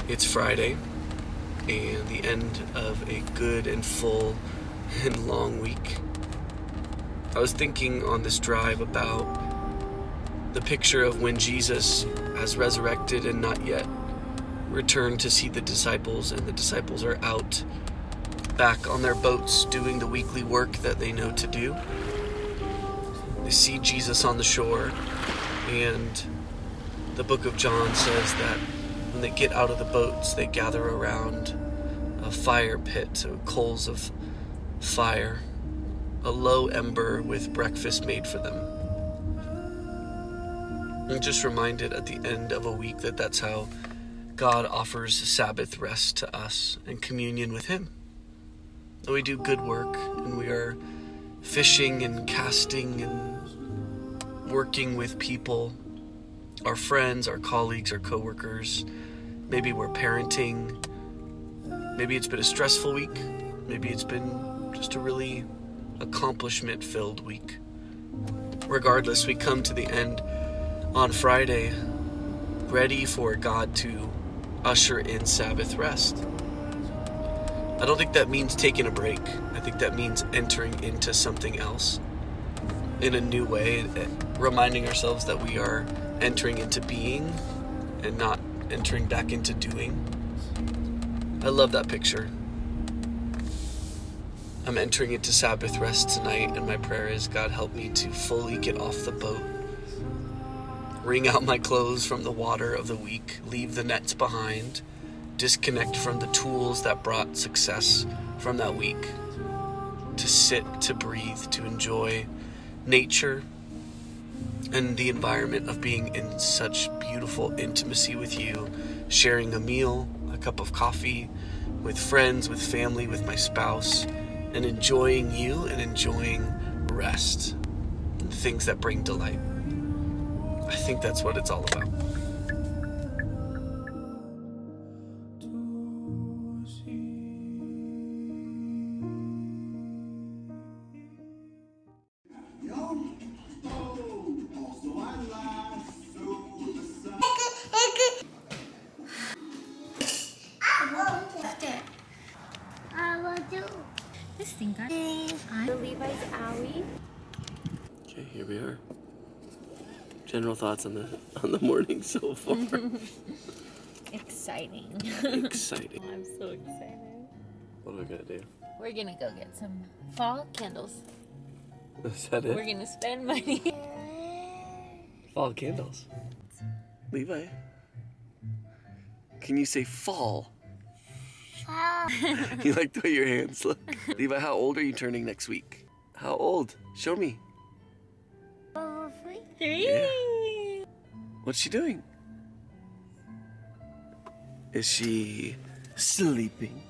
It's Friday and the end of a good and full and long week. I was thinking on this drive about the picture of when Jesus has resurrected and not yet returned to see the disciples, and the disciples are out back on their boats doing the weekly work that they know to do. They see Jesus on the shore, and the book of John says that when they get out of the boats, they gather around a fire pit, so coals of fire, a low ember with breakfast made for them. I'm just reminded at the end of a week that that's how God offers Sabbath rest to us and communion with Him. We do good work, and we are fishing and casting and working with people, our friends, our colleagues, our coworkers. Maybe we're parenting. Maybe it's been a stressful week. Maybe it's been just a really accomplishment-filled week. Regardless, we come to the end on Friday, ready for God to usher in Sabbath rest. I don't think that means taking a break. I think that means entering into something else in a new way, reminding ourselves that we are entering into being and not entering back into doing. I love that picture. I'm entering into Sabbath rest tonight, and my prayer is, God, help me to fully get off the boat, wring out my clothes from the water of the week, leave the nets behind, disconnect from the tools that brought success from that week, to sit, to breathe, to enjoy nature and the environment of being in such beautiful intimacy with you, sharing a meal, a cup of coffee, with friends, with family, with my spouse, and enjoying you and enjoying rest and things that bring delight. I think that's what it's all about. This thing got the Levi's Owie. Okay, here we are. General thoughts on the morning so far. Exciting. Exciting. I'm so excited. What are we gonna do? We're gonna go get some fall candles. Is that it? We're gonna spend money. Fall candles. Levi, can you say fall? Fall. You like the way your hands look? Levi, how old are you turning next week? How old? Show me. Over 3. Yeah. What's she doing? Is she sleeping?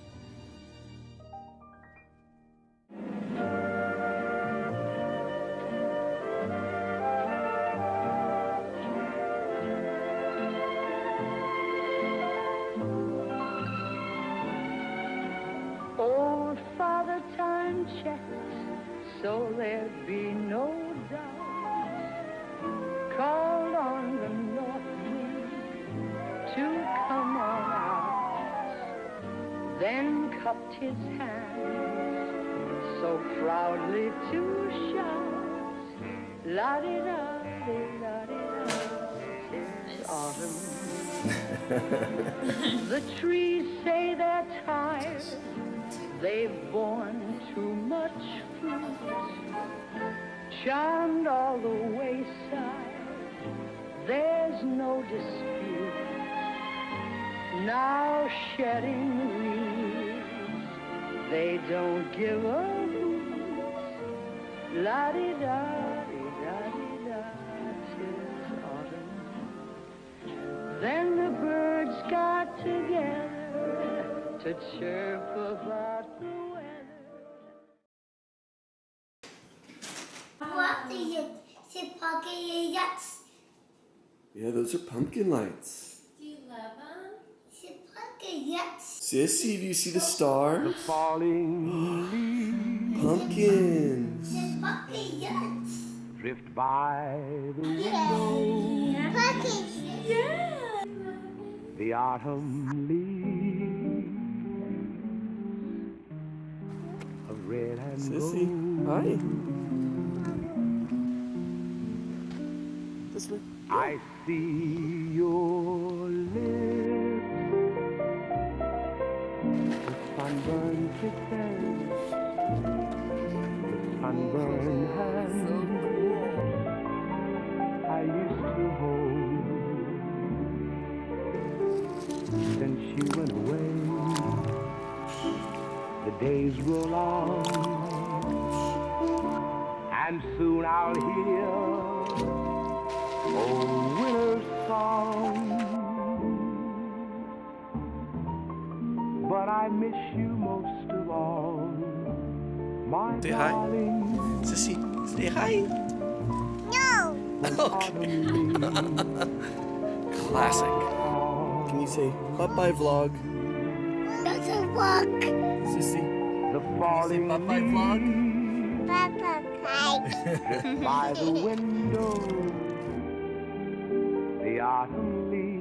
Old Father Time checked, so there'd be no doubt. Called on the north wind to come on out. Then cupped his hands so proudly to shout, la-di-da-di-da-di-da, 'tis autumn. The trees say they're tired, they've borne too much fruit, charmed all the wayside, there's no dispute. Now shedding leaves, they don't give a hoot. La-di-da-di-da-di-da, 'tis autumn. Then the birds got together to chirp about the weather. What do you see? Pocket yachts. Yeah, those are pumpkin lights. Do you love them? See pocket yachts. Sissy, do you see the star? Falling leaves Pumpkins. See pocket yachts. drift by the Yeah. Pocket. the autumn leaves of red and Sissy, gold. hi. This way. I see your lips with sunburned kisses, with sunburned hands I used to hold. Since you went away, the days roll on, and soon I'll hear old winter's song. But I miss you most of all, my Say hi. darling. Sissy, say hi. No. When autumn Classic. leaves Can you say bye-bye vlog? That's a walk. Sissy, the say falling bye-bye vlog? leaves Papa Pie. drift by the window, the autumn leaves